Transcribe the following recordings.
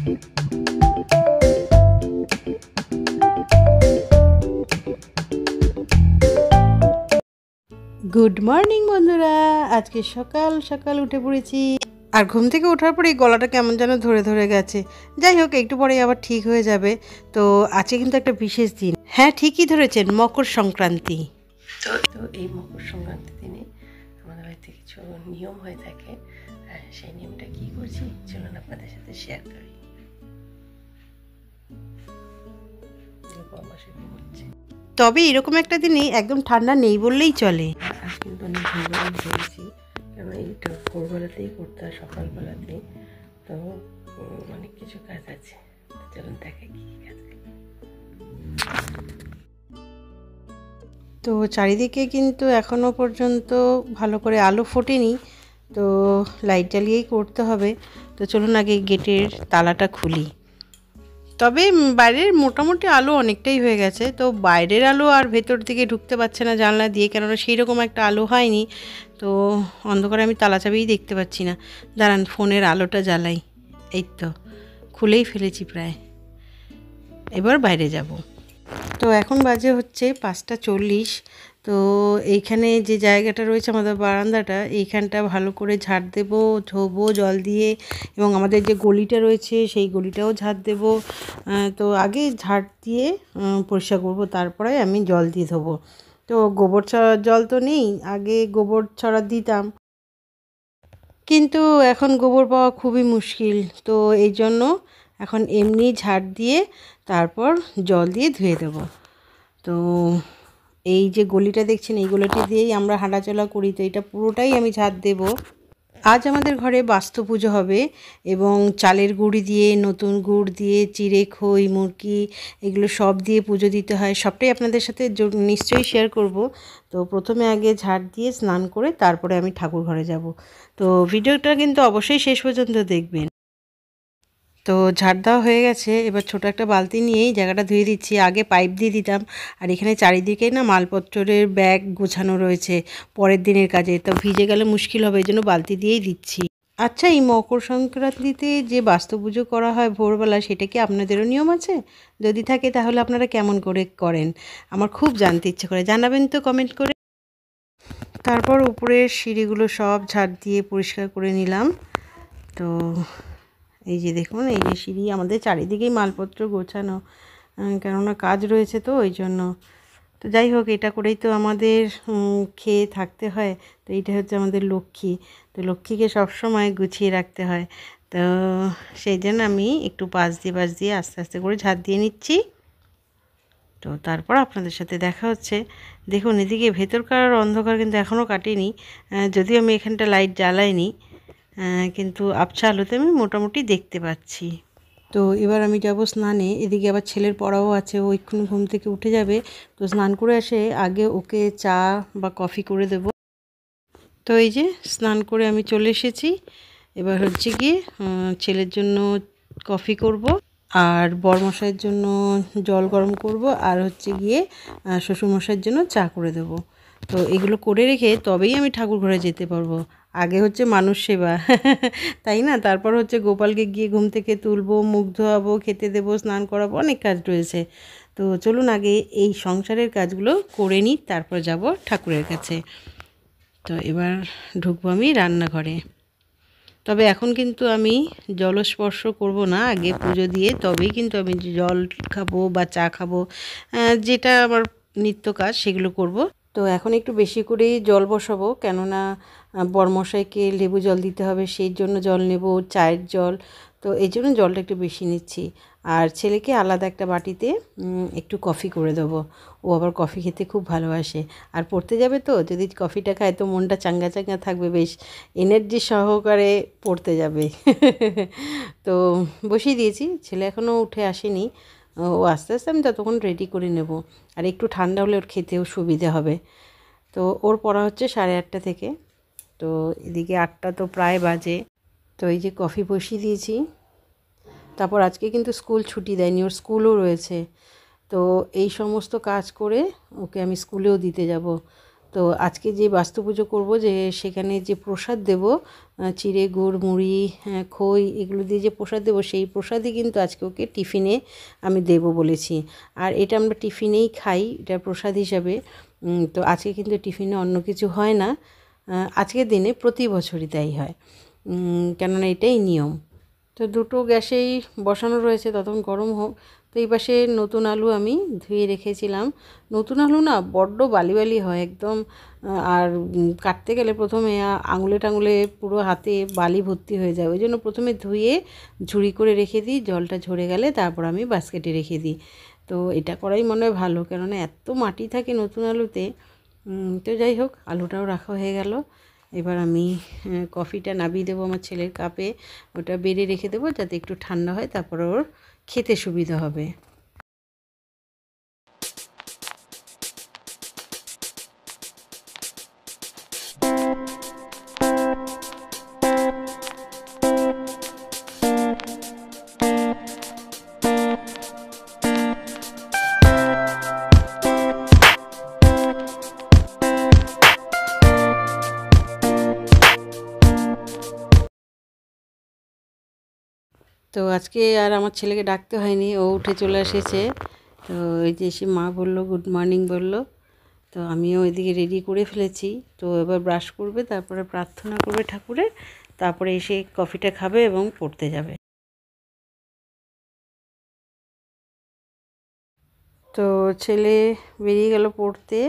Good morning বন্ধুরা, আজকে সকাল সকাল উঠে পড়েছি। আর ঘুম থেকে ওঠার পরেই গলাটা কেমন যেন ধরে ধরে গেছে। যাই হোক, একটু পরেই আবার ঠিক হয়ে যাবে। তো আজকে কিন্তু একটা বিশেষ দিন। হ্যাঁ, ঠিকই ধরেছেন, মকর সংক্রান্তি। তো এই মকর সংক্রান্তির দিনে আমাদের বাড়িতে কিছু নিয়ম হয়ে থাকে। সেই নিয়মটা কি করছি চলুন আপনাদের সাথে শেয়ার করি। তবে এরকম একটা দিনে একদম ঠান্ডা নেই বললেই চলে। আজ কিন্তু অনেক ভোরবেলা ধরেছি, কারণ এইটা ভোরবেলাতেই করতে হয়, সকালবেলাতেই। তো অনেক কিছু কাজ আছে, চলুন দেখে কি কাজ। তো চারিদিকে কিন্তু এখনো পর্যন্ত ভালো করে আলো ফোটেনি, তো লাইট জ্বালিয়েই করতে হবে। তো চলুন আগে গেটের তালাটা খুলি। তবে বাইরের মোটামুটি আলো অনেকটাই হয়ে গেছে। তো বাইরের আলো আর ভেতর দিকে ঢুকতে পারছে না জানলা দিয়ে, কেননা সেই রকম একটা আলো হয়নি। তো অন্ধকারে আমি তালা চাবিই দেখতে পাচ্ছি না। দাঁড়ান, ফোনের আলোটা জ্বালাই। এই তো খুলেই ফেলেছি প্রায়। এবার বাইরে যাব। তো এখন বাজে হচ্ছে 5:40। তো এইখানে যে জায়গাটা রয়েছে আমাদের বারান্দাটা, এইখানটা ভালো করে ঝাড় দেবো, ধোবো জল দিয়ে, এবং আমাদের যে গলিটা রয়েছে সেই গলিটাও ঝাড় দেবো। তো আগে ঝাড় দিয়ে পরিষ্কার করবো, তারপরে আমি জল দিয়ে ধোবো। তো গোবর ছড়ার জল তো নেই, আগে গোবর ছড়া দিতাম, কিন্তু এখন গোবর পাওয়া খুবই মুশকিল। তো এই জন্য এখন এমনি ঝাড় দিয়ে তারপর জল দিয়ে ধুয়ে দেবো। তো এই যে গলিটা দেখছেন, এই গলিটা দিয়েই আমরা হাঁটাচলা করি। তো এটা পুরোটাই আমি ঝাড় দেব। আজ আমাদের ঘরে বাস্তু পুজো হবে, এবং চালের গুঁড়ি দিয়ে, নতুন গুড় দিয়ে, চিড়ে, খই, মুরগি, এগুলো সব দিয়ে পুজো দিতে হয়। সবটাই আপনাদের সাথে নিশ্চয়ই শেয়ার করব। তো প্রথমে আগে ঝাড় দিয়ে স্নান করে তারপরে আমি ঠাকুর ঘরে যাব। তো ভিডিওটা কিন্তু অবশ্যই শেষ পর্যন্ত দেখবেন। তো ঝাড় দেওয়া হয়ে গেছে, এবার ছোট একটা বালতি নিয়েই জায়গাটা ধুয়ে দিচ্ছি। আগে পাইপ দিয়ে দিতাম, আর এখানে চারিদিকে না মালপত্রের ব্যাগ গোছানো রয়েছে পরের দিনের কাজে। তো ভিজে গেলে মুশকিল হবে, এই জন্য বালতি দিয়েই দিচ্ছি। আচ্ছা, এই মকর সংক্রান্তিতে যে বাস্তু পুজো করা হয় ভোরবেলা, সেটা কি আপনাদেরও নিয়ম আছে? যদি থাকে তাহলে আপনারা কেমন করে করেন আমার খুব জানতে ইচ্ছে করে, জানাবেন তো কমেন্ট করে। তারপর উপরের সিঁড়িগুলো সব ঝাড় দিয়ে পরিষ্কার করে নিলাম। তো এই যে দেখুন, এই যে সিঁড়ি, আমাদের চারিদিকেই মালপত্র গোছানো, কেননা কাজ রয়েছে তো ওই জন্য। তো যাই হোক, এটা করেই তো আমাদের খেয়ে থাকতে হয়। তো এইটা হচ্ছে আমাদের লক্ষ্মী। তো লক্ষ্মীকে সবসময় গুছিয়ে রাখতে হয়। তো সেই জন্য আমি একটু পাশ দিয়ে আস্তে আস্তে করে ঝাড় দিয়ে নিচ্ছি। তো তারপর আপনাদের সাথে দেখা হচ্ছে। দেখুন, এদিকে ভেতরকার অন্ধকার কিন্তু এখনও কাটেনি, যদিও আমি এখানটা লাইট জ্বালাইনি, কিন্তু আবছা আলোতে আমি মোটামুটি দেখতে পাচ্ছি। তো এবার আমি যাব স্নানে। এদিকে আবার ছেলের পড়াও আছে, ও এক্ষুনি ঘুম থেকে উঠে যাবে। তো স্নান করে এসে আগে ওকে চা বা কফি করে দেব। তো এই যে স্নান করে আমি চলে এসেছি। এবার হচ্ছে গিয়ে ছেলের জন্য কফি করব, আর বরমশাইয়ের জন্য জল গরম করব, আর হচ্ছে গিয়ে শ্বশুরমশাইয়ের জন্য চা করে দেব। তো এগুলো করে রেখে তবেই আমি ঠাকুর ঘরে যেতে পারবো। আগে হচ্ছে মানুষ সেবা তাই না? তারপর হচ্ছে গোপালকে গিয়ে ঘুম থেকে তুলবো, মুখ ধোয়াবো, খেতে দেবো, স্নান করাবো, অনেক কাজ রয়েছে। তো চলুন আগে এই সংসারের কাজগুলো করে নিই, তারপর যাব ঠাকুরের কাছে। তো এবার ঢুকবো আমি রান্নাঘরে। তবে এখন কিন্তু আমি জলস্পর্শ করব না, আগে পুজো দিয়ে তবেই কিন্তু আমি জল খাবো বা চা খাবো, যেটা আমার নিত্য কাজ সেগুলো করব। তো এখন একটু বেশি করেই জল বসাবো, কেননা বরমশাইকে লেবু জল দিতে হবে, সেই জন্য জল নেব, চায়ের জল। তো এই জন্য জলটা একটু বেশি নিচ্ছি। আর ছেলেকে আলাদা একটা বাটিতে একটু কফি করে দেবো। ও আবার কফি খেতে খুব ভালোবাসে। আর পড়তে যাবে, তো যদি কফিটা খায় তো মনটা চাঙ্গা চাঙ্গা থাকবে, বেশ এনার্জি সহকারে পড়তে যাবে তো বসিয়ে দিয়েছি, ছেলে এখনও উঠে আসেনি। ও আস্তে আস্তে আমি ততক্ষণ রেডি করে নেব। আর একটু ঠান্ডা হলে ওর খেতেও সুবিধে হবে। তো ওর পড়া হচ্ছে 8:30 থেকে। তো এদিকে 8টা তো প্রায় বাজে। তো এই যে কফি বসিয়ে দিয়েছি। তারপর আজকে কিন্তু স্কুল ছুটি দেয়নি, ওর স্কুলও রয়েছে। তো এই সমস্ত কাজ করে ওকে আমি স্কুলেও দিতে যাব। তো আজকে যে বাস্তু পুজো করব, যে সেখানে যে প্রসাদ দেব, চিড়ে গুড় মুড়ি খই এগুলো দিয়ে যে প্রসাদ দেব, সেই প্রসাদই কিন্তু আজকে ওকে টিফিনে আমি দেব বলেছি। আর এটা আমরা টিফিনেই খাই, এটা প্রসাদ হিসাবে। তো আজকে কিন্তু টিফিনে অন্য কিছু হয় না, আজকের দিনে প্রতি বছরই তাই হয়, কেননা এটাই নিয়ম। তো দুটো গ্যাসেই বসানো রয়েছে, ততক্ষণ গরম হোক। তো এই পাশে নতুন আলু আমি ধুয়ে রেখেছিলাম। নতুন আলু না বড্ড বালি বালি হয় একদম, আর কাটতে গেলে প্রথমে আঙুলে টাঙুলে পুরো হাতে বালি ভর্তি হয়ে যায়। ওই জন্য প্রথমে ধুয়ে ঝুড়ি করে রেখে দিই, জলটা ঝরে গেলে তারপর আমি বাস্কেটে রেখে দিই। তো এটা করাই মনে হয় ভালো, কেননা এত মাটি থাকে নতুন আলুতে। তো যাই হোক, আলুটাও রাখা হয়ে গেল। এবার আমি কফিটা নামিয়ে দেবো আমার ছেলের কাপে, ওটা বেড়ে রেখে দেবো যাতে একটু ঠান্ডা হয়, তারপর ওর খেতে সুবিধা হবে। তো আজকে আর আমার ছেলেকে ডাকতে হয়নি, ও উঠে চলে এসেছে। তো এই যে এসে মা বললো, গুড মর্নিং বললো। তো আমিও এদিকে রেডি করে ফেলেছি। তো এবার ব্রাশ করবে, তারপরে প্রার্থনা করবে ঠাকুরের, তারপরে এসে কফিটা খাবে এবং পড়তে যাবে। তো ছেলে বেরিয়ে গেল পড়তে।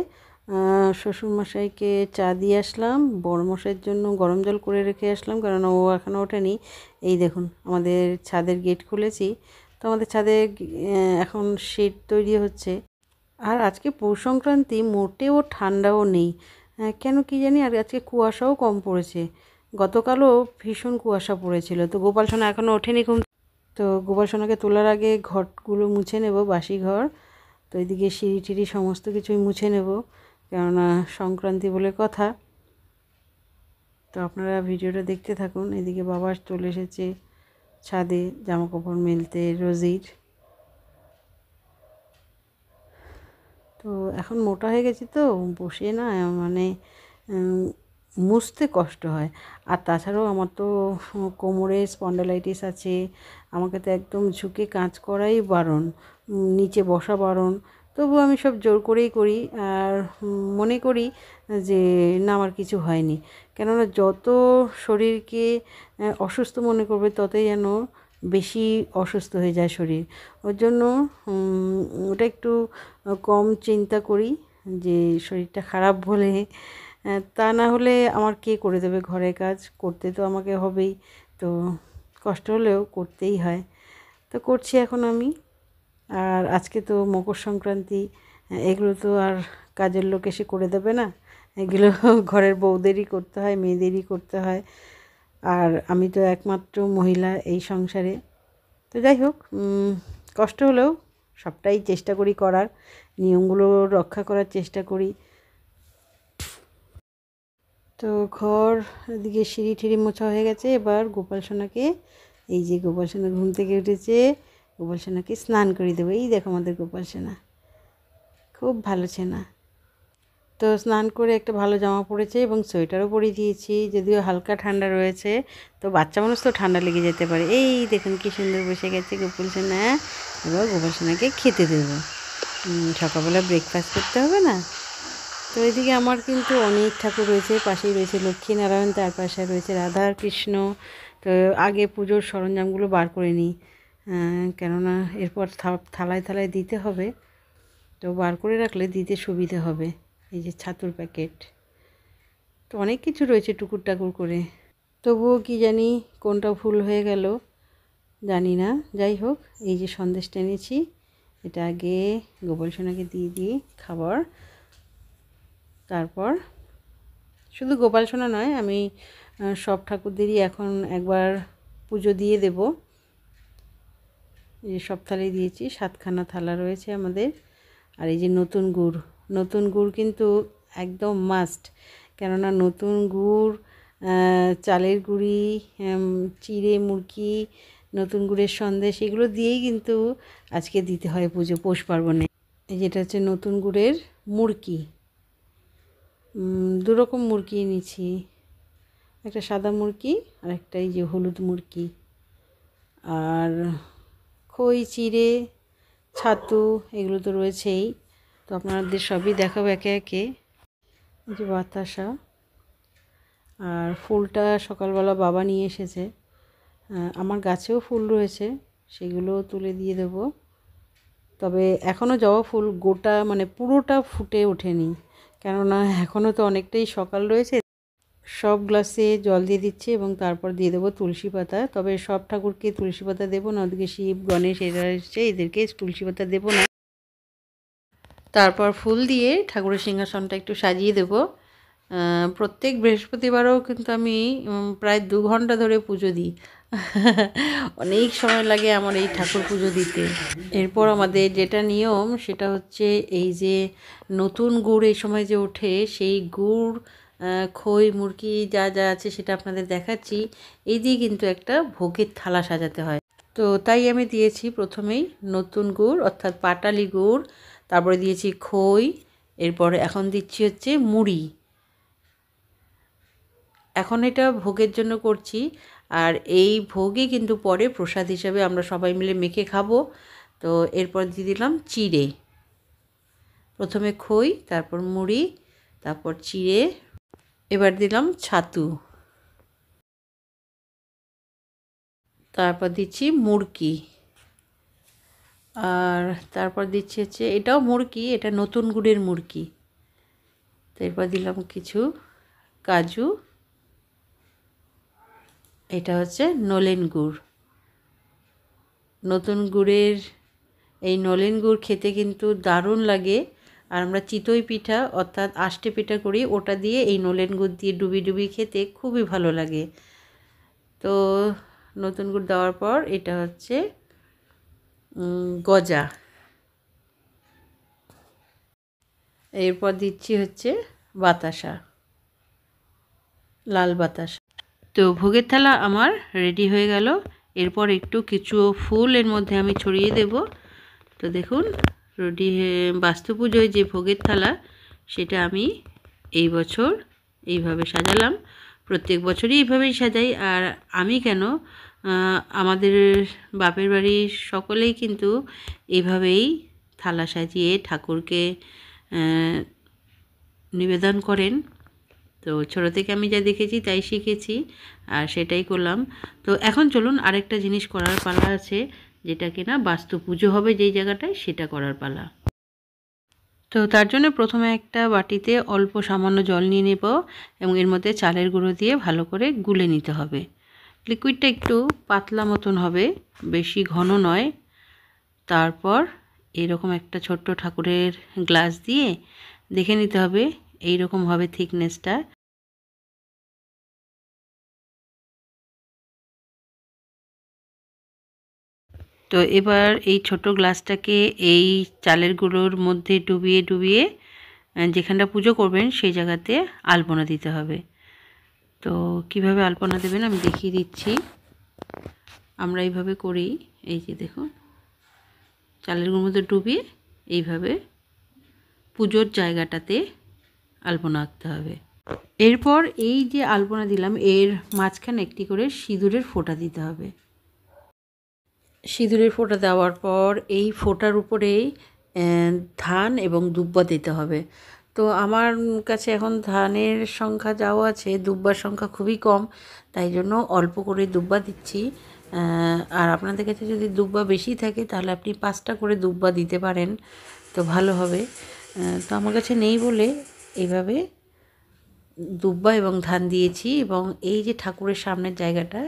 শ্বশুরমশাইকে চা দিয়ে আসলাম, বড়মশাইয়ের জন্য গরম জল করে রেখে আসলাম, কারণ ও এখনও ওঠেনি। এই দেখুন, আমাদের ছাদের গেট খুলেছি, তো আমাদের ছাদে এখন শেড তৈরি হচ্ছে। আর আজকে পৌষ সংক্রান্তি, মোটেও ঠান্ডাও নেই, কেন কি জানি। আর আজকে কুয়াশাও কম পড়েছে, গতকালও ভীষণ কুয়াশা পড়েছিল। তো গোপাল সোনা এখনও ওঠেনি ঘুম, তো গোপাল সোনাকে তোলার আগে ঘরগুলো মুছে নেব, বাসি ঘর। তো এদিকে সিঁড়ি টিড়ি সমস্ত কিছুই মুছে নেব, কেননা সংক্রান্তি বলে কথা। তো আপনারা ভিডিওটা দেখতে থাকুন। এদিকে বাবা চলে এসেছে ছাদে জামা কাপড় মেলতে রোজির। তো এখন মোটা হয়ে গেছি, তো বসে না মানে মুছতে কষ্ট হয়। আর তাছাড়াও আমার তো কোমরে স্পন্ডালাইটিস আছে, আমাকে তো একদম ঝুঁকে কাজ করাই বারণ, নিচে বসা বারণ। তবু আমি সব জোর করেই করি, আর মনে করি যে না আমার কিছু হয়নি। কেননা যত শরীরকে অসুস্থ মনে করবে, ততই যেন বেশি অসুস্থ হয়ে যায় শরীর। ওর জন্য ওটা একটু কম চিন্তা করি, যে শরীরটা খারাপ বলে। তা না হলে আমার কে করে দেবে ঘরের কাজ, করতে তো আমাকে হবেই। তো কষ্ট হলেও করতেই হয়, তো করছি এখন আমি। আর আজকে তো মকর সংক্রান্তি, এগুলো তো আর কাজের লোক এসে করে দেবে না, এগুলো ঘরের বউদেরই করতে হয়, মেয়েদেরই করতে হয়। আর আমি তো একমাত্র মহিলা এই সংসারে। তো যাই হোক, কষ্ট হলেও সবটাই চেষ্টা করি করার, নিয়মগুলো রক্ষা করার চেষ্টা করি। তো ঘর এদিকে সিঁড়ি টিড়ি মোছা হয়ে গেছে। এবার গোপাল সোনাকে, এই যে গোপাল সোনা ঘুম থেকে উঠেছে, গোপাল সোনাকে স্নান করে দেবো। এই দেখো আমাদের গোপাল সোনা, খুব ভালো ছেনা। তো স্নান করে একটা ভালো জামা পরেছে এবং সোয়েটারও পরিয়ে দিয়েছি, যদিও হালকা ঠান্ডা রয়েছে। তো বাচ্চা মানুষ তো ঠান্ডা লেগে যেতে পারে। এই দেখুন কি সুন্দর বসে গেছে গোপাল সোনা। এবার গোপাল সোনাকে খেতে দেবো, সকালবেলা ব্রেকফাস্ট করতে হবে না। তো এদিকে আমার কিন্তু অনেক ঠাকুর রয়েছে, পাশেই রয়েছে লক্ষ্মীনারায়ণ, তার পাশে রয়েছে রাধা আর কৃষ্ণ। তো আগে পুজোর সরঞ্জামগুলো বার করে নিই, কেননা এরপর থালায় থালায় দিতে হবে, তো বার করে রাখলে দিতে সুবিধে হবে। এই যে ছাতুর প্যাকেট, তো অনেক কিছু রয়েছে টুকুর টাকুর করে, তবুও কি জানি কোনটা ভুল হয়ে গেল জানি না। যাই হোক, এই যে সন্দেশটা এনেছি, এটা আগে গোপাল সোনাকে দিয়ে দিই খাবার। তারপর শুধু গোপাল সোনা নয়, আমি সব ঠাকুরদেরই এখন একবার পুজো দিয়ে দেব। এই যে সব থালি দিয়েছি, 7খানা থালা রয়েছে আমাদের। আর এই যে নতুন গুড়, নতুন গুড় কিন্তু একদম মাস্ট, কেননা নতুন গুড়, চালের গুঁড়ি, চিড়ে মুরকি, নতুন গুড়ের সন্দেশ, এগুলো দিয়েই কিন্তু আজকে দিতে হয় পুজো পৌষ পার্বণে। এই যেটা হচ্ছে নতুন গুড়ের মুরকি, দু রকম মুরগি নিয়েছি, একটা সাদা মুরগি আর একটা এই যে হলুদ মুরগি, আর খই, চিড়ে, ছাতু এগুলো তো রয়েছেই। তো আপনাদের সবই দেখাবো একে একে। এই যে বাতাসা, আর ফুলটা সকালবেলা বাবা নিয়ে এসেছে। আমার গাছেও ফুল রয়েছে, সেগুলোও তুলে দিয়ে দেব। তবে এখনও জবা ফুল গোটা মানে পুরোটা ফুটে ওঠেনি, কেননা এখনও তো অনেকটাই সকাল রয়েছে। সব গ্লাসে জল দিয়ে দিচ্ছি এবং তারপর দিয়ে দেবো তুলসী পাতা। তবে সব ঠাকুরকে তুলসী পাতা দেবো না, ওদিকে শিব, গণেশ এরা এসছে, এদেরকে তুলসী পাতা দেবো না। তারপর ফুল দিয়ে ঠাকুরের সিংহাসনটা একটু সাজিয়ে দেবো। প্রত্যেক বৃহস্পতিবারও কিন্তু আমি প্রায় 2 ঘন্টা ধরে পুজো দিই। অনেক সময় লাগে আমার এই ঠাকুর পুজো দিতে। এরপর আমাদের যেটা নিয়ম সেটা হচ্ছে এই যে নতুন গুড় এই সময় যে ওঠে, সেই গুড়, খই, মুরগি যা যা আছে সেটা আপনাদের দেখাচ্ছি। এই দিয়ে কিন্তু একটা ভোগের থালা সাজাতে হয়। তো তাই আমি দিয়েছি প্রথমেই নতুন গুড় অর্থাৎ পাটালি গুড়, তারপরে দিয়েছি খই, এরপরে এখন দিচ্ছি হচ্ছে মুড়ি। এখন এটা ভোগের জন্য করছি, আর এই ভোগই কিন্তু পরে প্রসাদ হিসাবে আমরা সবাই মিলে মেখে খাবো। তো এরপর দিয়ে দিলাম চিড়ে, প্রথমে খই, তারপর মুড়ি, তারপর চিড়ে, এবার দিলাম ছাতু, তারপর দিচ্ছি মুরগি, আর তারপর দিচ্ছি হচ্ছে এটাও মুরগি, এটা নতুন গুড়ের মুরগি। তো এরপর দিলাম কিছু কাজু, এটা হচ্ছে নলেন গুড়। নতুন গুড়ের এই নলেন গুড় খেতে কিন্তু দারুণ লাগে। আর আমরা চিতই পিঠা অর্থাৎ আষ্টে পিঠা করি, ওটা দিয়ে এই নলেন গুড় দিয়ে ডুবি ডুবি খেতে খুবই ভালো লাগে। তো নতুন গুড় দেওয়ার পর এটা হচ্ছে গজা, এরপর দিচ্ছি হচ্ছে বাতাসা, লাল বাতাসা। তো ভোগের থালা আমার রেডি হয়ে গেল। এরপর একটু কিছু ফুল এর মধ্যে আমি ছড়িয়ে দেব। তো দেখুন রেডি, বাস্তু পুজোয় যে ভোগের থালা সেটা আমি এই বছর এইভাবে সাজালাম। প্রত্যেক বছরই এইভাবেই সাজাই। আর আমি কেন, আমাদের বাপের বাড়ির সকলেই কিন্তু এইভাবেই থালা সাজিয়ে ঠাকুরকে নিবেদন করেন। তো ছোটো থেকে আমি যা দেখেছি তাই শিখেছি আর সেটাই করলাম। তো এখন চলুন আরেকটা জিনিস করার পালা আছে, যেটা কিনা বাস্তু পুজো হবে যেই জায়গাটায়, সেটা করার পালা। তো তার জন্য প্রথমে একটা বাটিতে অল্প সামান্য জল নিয়ে নেব এবং এর মধ্যে চালের গুঁড়ো দিয়ে ভালো করে গুলে নিতে হবে। লিকুইডটা একটু পাতলা মতন হবে, বেশি ঘন নয়। তারপর এরকম একটা ছোট্ট ঠাকুরের গ্লাস দিয়ে দেখে নিতে হবে এইরকম হবে থিকনেসটা। তো এবার এই ছোট গ্লাসটাকে এই চালের গুঁড়োর মধ্যে ডুবিয়ে ডুবিয়ে যেখানটা পুজো করবেন সেই জায়গাতে আলপনা দিতে হবে। তো কিভাবে আলপনা দেবেন আমি দেখিয়ে দিচ্ছি। আমরা এইভাবে করি, এই যে দেখুন চালের গুঁড়োর মধ্যে ডুবিয়ে এইভাবে পুজোর জায়গাটাতে আলপনা আঁকতে হবে। এরপর এই যে আলপনা দিলাম এর মাঝখানে একটি করে সিঁদুরের ফোঁটা দিতে হবে। সিঁদুরের ফোঁটা দেওয়ার পর এই ফোঁটার উপরেই ধান এবং দুব্বা দিতে হবে। তো আমার কাছে এখন ধানের সংখ্যা যাও আছে, দুব্বার সংখ্যা খুবই কম, তাই জন্য অল্প করে দুব্বা দিচ্ছি। আর আপনাদের কাছে যদি দুব্বা বেশি থাকে তাহলে আপনি 5টা করে দুব্বা দিতে পারেন, তো ভালো হবে। তো আমার কাছে নেই বলে এইভাবে দুব্বা এবং ধান দিয়েছি। এবং এই যে ঠাকুরের সামনের জায়গাটা,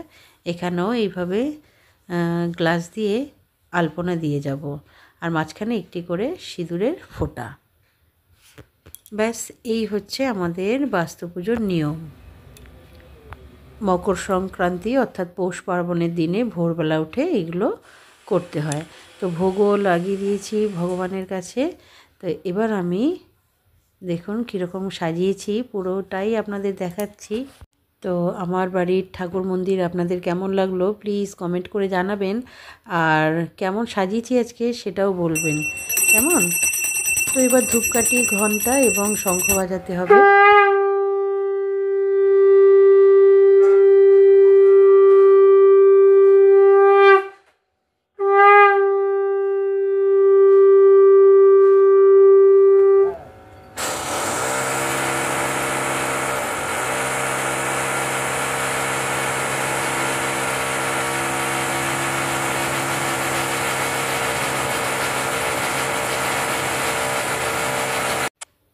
এখানেও এইভাবে গ্লাস দিয়ে আলপনা দিয়ে যাব, আর মাঝখানে একটি করে সিঁদুরের ফোঁটা। ব্যাস এই হচ্ছে আমাদের বাস্তু পুজোর নিয়ম। মকর সংক্রান্তি অর্থাৎ পৌষ পার্বণের দিনে ভোরবেলা উঠে এগুলো করতে হয়। তো ভোগও লাগিয়ে দিয়েছি ভগবানের কাছে। তো এবার আমি দেখুন কীরকম সাজিয়েছি, পুরোটাই আপনাদের দেখাচ্ছি। তো আমার বাড়ির ঠাকুর মন্দির আপনাদের কেমন লাগলো প্লিজ কমেন্ট করে জানাবেন, আর কেমন সাজিয়েছি আজকে সেটাও বলবেন কেমন। তো এবার ধূপকাঠি, ঘণ্টা এবং শঙ্খ বাজাতে হবে।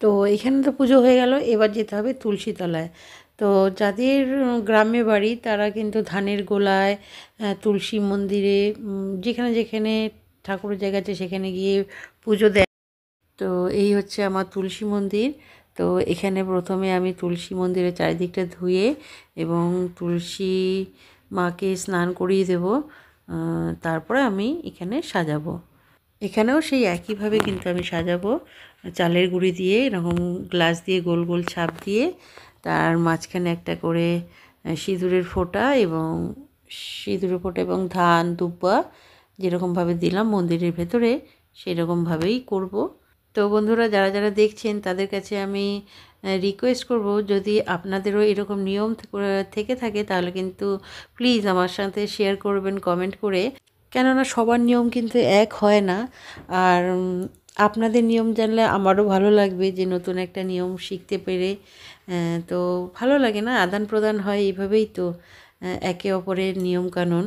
তো এখানে তো পুজো হয়ে গেল, এবার যেতে হবে তুলসী তলায়। তো যাদের গ্রামে বাড়ি তারা কিন্তু ধানের গোলায়, তুলসী মন্দিরে, যেখানে যেখানে ঠাকুরের জায়গা আছে সেখানে গিয়ে পুজো দেয়। তো এই হচ্ছে আমার তুলসী মন্দির। তো এখানে প্রথমে আমি তুলসী মন্দিরের চারিদিকটা ধুয়ে এবং তুলসী মাকে স্নান করিয়ে দেব, তারপরে আমি এখানে সাজাবো। এখানেও সেই একইভাবে কিন্তু আমি সাজাবো, চালের গুঁড়ি দিয়ে এরকম গ্লাস দিয়ে গোল গোল ছাপ দিয়ে, তার মাঝখানে একটা করে সিঁদুরের ফোঁটা এবং ধান দুব্বা যেরকমভাবে দিলাম মন্দিরের ভেতরে সেই রকমভাবেই করব। তো বন্ধুরা, যারা যারা দেখছেন তাদের কাছে আমি রিকোয়েস্ট করব, যদি আপনাদেরও এরকম নিয়ম থেকে থাকে তাহলে কিন্তু প্লিজ আমার সাথে শেয়ার করবেন কমেন্ট করে, কেননা সবার নিয়ম কিন্তু এক হয় না। আর আপনাদের নিয়ম জানলে আমারও ভালো লাগবে, যে নতুন একটা নিয়ম শিখতে পেরে। তো ভালো লাগে না, আদান প্রদান হয় এইভাবেই তো, একে অপরের নিয়মকানুন।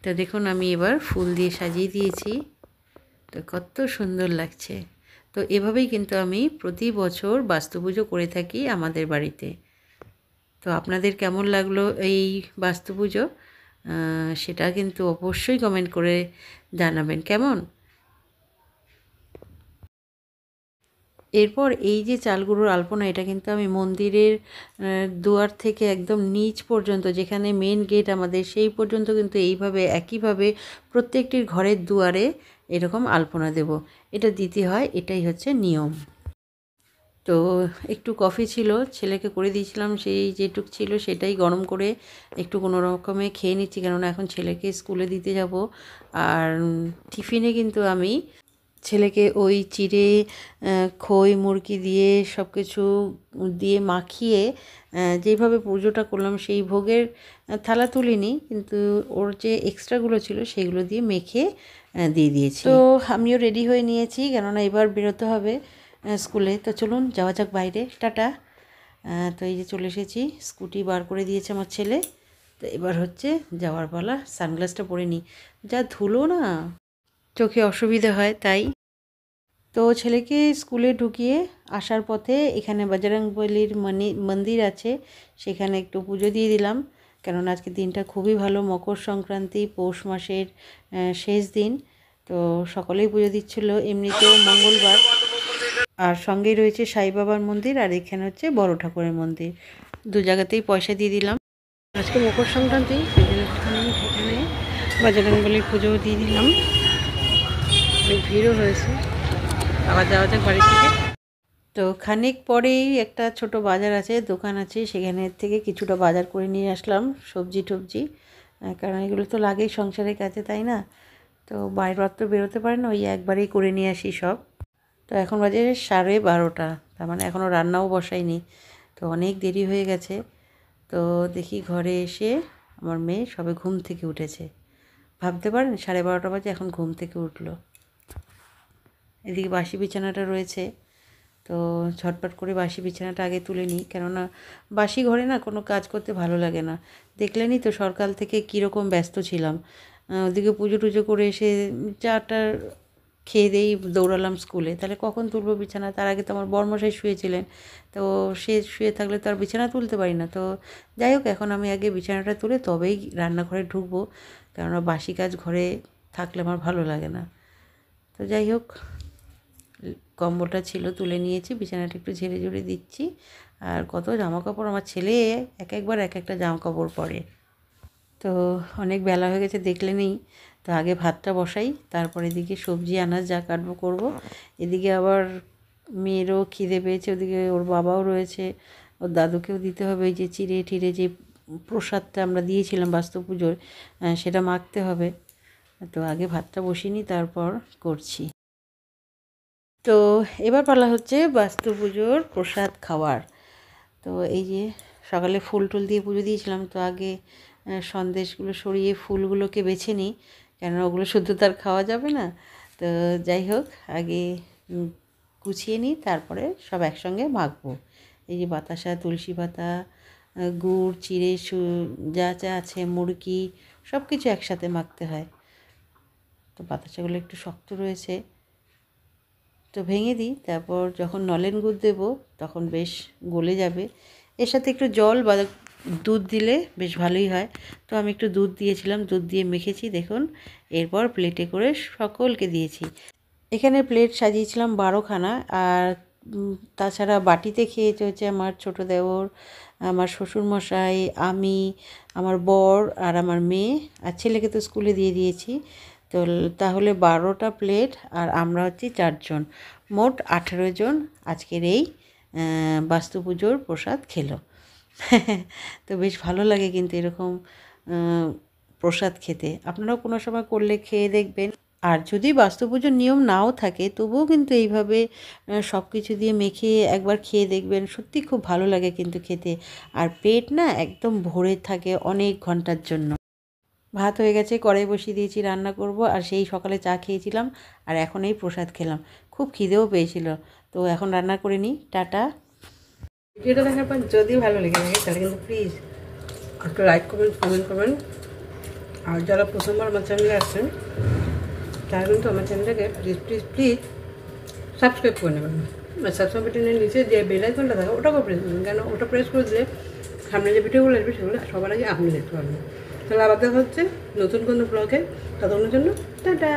তো দেখুন আমি এবার ফুল দিয়ে সাজিয়ে দিয়েছি, তো কত সুন্দর লাগছে। তো এভাবেই কিন্তু আমি প্রতি বছর বাস্তু পুজো করে থাকি আমাদের বাড়িতে। তো আপনাদের কেমন লাগলো এই বাস্তু পুজো সেটা কিন্তু অবশ্যই কমেন্ট করে জানাবেন কেমন। এরপর এই যে চালগুঁড়োর আলপনা, এটা কিন্তু আমি মন্দিরের দুয়ার থেকে একদম নিচ পর্যন্ত, যেখানে মেন গেট আমাদের, সেই পর্যন্ত কিন্তু এইভাবে একইভাবে প্রত্যেকটির ঘরের দুয়ারে এরকম আলপনা দেব। এটা দিতে হয়, এটাই হচ্ছে নিয়ম। তো একটু কফি ছিল, ছেলেকে করে দিয়েছিলাম, সেই যেটুক ছিল সেটাই গরম করে একটু কোনো রকমে খেয়ে নিচ্ছি, কেননা এখন ছেলেকে স্কুলে দিতে যাব। আর টিফিনে কিন্তু আমি ছেলেকে ওই চিড়ে, খই মুরকি দিয়ে সব কিছু দিয়ে মাখিয়ে যেইভাবে পুজোটা করলাম, সেই ভোগের থালা তুলিনি, কিন্তু ওর যে এক্সট্রাগুলো ছিল সেগুলো দিয়ে মেখে দিয়ে দিয়েছি। তো আমিও রেডি হয়ে নিয়েছি, কেননা এবার বেরোতে হবে স্কুলে। তো চলুন যাওয়া যাক বাইরে, টাটা। তো এই যে চলে এসেছি, স্কুটি বার করে দিয়েছে আমার ছেলে। তো এবার হচ্ছে যাওয়ার পালা। সানগ্লাসটা পরে নিই, যা ধুলো না, চোখে অসুবিধা হয় তাই। তো ছেলেকে স্কুলে ঢুকিয়ে আসার পথে এখানে বজরংবলীর মন্দির আছে, সেখানে একটু পুজো দিয়ে দিলাম, কেননা আজকে দিনটা খুবই ভালো, মকর সংক্রান্তি, পৌষ মাসের শেষ দিন। তো সকলেই পুজো দিচ্ছিল, এমনিতেও মঙ্গলবার। আর সঙ্গেই রয়েছে সাই বাবার মন্দির, আর এখানে হচ্ছে বড় ঠাকুরের মন্দির, দু জায়গাতেই পয়সা দিয়ে দিলাম। আজকে মকর সংক্রান্তি, সেখানে বজরংবলীর পুজো দিয়ে দিলাম। ভিড়ও হয়েছে, আবার যাওয়া যাক বাড়ি থেকে। তো খানিক পরেই একটা ছোট বাজার আছে, দোকান আছে, সেখানে থেকে কিছুটা বাজার করে নিয়ে আসলাম, সবজি টবজি, কারণ এগুলো তো লাগেই সংসারের কাছে, তাই না? তো বাইরে তো বেরোতে পারে না, ওই একবারেই করে নিয়ে আসি সব। তো এখন বাজে 12:30, তার মানে এখনও রান্নাও বসাইনি, তো অনেক দেরি হয়ে গেছে। তো দেখি ঘরে এসে আমার মেয়ে সবে ঘুম থেকে উঠেছে, ভাবতে পারেন 12:30 বাজে এখন ঘুম থেকে উঠলো। এদিকে বাসি বিছানাটা রয়েছে, তো ঝটপট করে বাসি বিছানাটা আগে তুলে নিই, কেননা বাসি ঘরে না কোনো কাজ করতে ভালো লাগে না। দেখলেনই তো সকাল থেকে কীরকম ব্যস্ত ছিলাম, ওদিকে পুজো টুজো করে এসে চাটা খেয়ে দিয়েই দৌড়ালাম স্কুলে, তাহলে কখন তুলবো বিছানা? তার আগে তো আমার বরমশাই শুয়েছিলেন, তো সে শুয়ে থাকলে তো আর বিছানা তুলতে পারি না। তো যাই হোক, এখন আমি আগে বিছানাটা তুলে তবেই রান্নাঘরে ঢুকবো, কেননা বাসি কাজ ঘরে থাকলে আমার ভালো লাগে না। তো যাই হোক, কম্বলটা ছিল তুলে নিয়েছি, বিছানাটা একটু ঝেড়ে ঝুড়ে দিচ্ছি। আর কত জামাকাপড়, আমার ছেলে একবার এক একটা জামাকাপড় পরে। তো অনেক বেলা হয়ে গেছে দেখলেনই। তো আগে ভাতটা বসাই, তারপর এদিকে সবজি আনাজ যা কাটবো করব। এদিকে আবার মেয়েরও খিদে পেয়েছে, ওদিকে ওর বাবাও রয়েছে, ওর দাদুকেও দিতে হবে। এই যে চিড়ে টিড়ে যে প্রসাদটা আমরা দিয়েছিলাম বাস্তু পুজোর, সেটা মাখতে হবে। তো আগে ভাতটা বসিয়ে নিই, তারপর করছি। তো এবার পালা হচ্ছে বাস্তু পুজোর প্রসাদ খাওয়ার। তো এই যে সকালে ফুল টুল দিয়ে পুজো দিয়েছিলাম, তো আগে সন্দেশগুলো সরিয়ে ফুলগুলোকে বেছে নিই, কেননা ওগুলো শুদ্ধ তার খাওয়া যাবে না। তো যাই হোক, আগে গুছিয়ে নিই, তারপরে সব একসঙ্গে মাখবো। এই যে বাতাসা, তুলসী পাতা, গুড়, চিড়ে, যা যা আছে, মুরকি, সব কিছু একসাথে মাখতে হয়। তো বাতাসাগুলো একটু শক্ত রয়েছে, তো ভেঙে দিই, তারপর যখন নলেন গুড় দেবো তখন বেশ গলে যাবে। এর সাথে একটু জল বা দুধ দিলে বেশ ভালোই হয়। তো আমি একটু দুধ দিয়েছিলাম, দুধ দিয়ে মেখেছি দেখুন। এরপর প্লেটে করে সকলকে দিয়েছি। এখানে প্লেট সাজিয়েছিলাম 12খানা, আর তাছাড়া বাটিতে খেয়েছে হচ্ছে আমার ছোটো দেওর, আমার শ্বশুরমশাই, আমি, আমার বর আর আমার মেয়ে, আর ছেলেকে তো স্কুলে দিয়ে দিয়েছি। তো তাহলে 12টা প্লেট, আর আমরা হচ্ছি 4 জন, মোট 18 জন আজকের এই বাস্তু পুজোর প্রসাদ খেলো। তো বেশ ভালো লাগে কিন্তু এরকম প্রসাদ খেতে। আপনারাও কোনো সময় করলে খেয়ে দেখবেন। আর যদি বাস্তু পুজোর নিয়ম নাও থাকে তবুও কিন্তু এইভাবে সব কিছু দিয়ে মেখে একবার খেয়ে দেখবেন, সত্যি খুব ভালো লাগে কিন্তু খেতে। আর পেট না একদম ভরে থাকে অনেক ঘন্টার জন্য। ভাত হয়ে গেছে, কড়াই বসিয়ে দিয়েছি, রান্না করব। আর সেই সকালে চা খেয়েছিলাম, আর এখন এই প্রসাদ খেলাম, খুব খিদেও পেয়েছিল। তো এখন রান্না করে নিই। টাটা। ভিডিওটা দেখার পর যদি ভালো লেগে থাকে তাহলে কিন্তু প্লিজ একটু লাইক করবেন, কমেন্ট করবেন। আর যারা প্রথমবার আমার চ্যানেলে আসছেন তারা কিন্তু আমার চ্যানেলটাকে প্লিজ প্লিজ প্লিজ সাবস্ক্রাইব করে নেবেন। আর সাবস্ক্রাইব বাটনের নিচে যে বেল আইকনটা থাকে ওটাকেও প্রেস করবেন, কেন ওটা প্রেস করে দিলে সামনে যে ভিডিওগুলো আসবে সেগুলো সবার আগে আপনি দেখতে পারবেন। তাহলে আবার দেখা হচ্ছে নতুন কোনো ব্লগে। ততক্ষণের জন্য টাটা।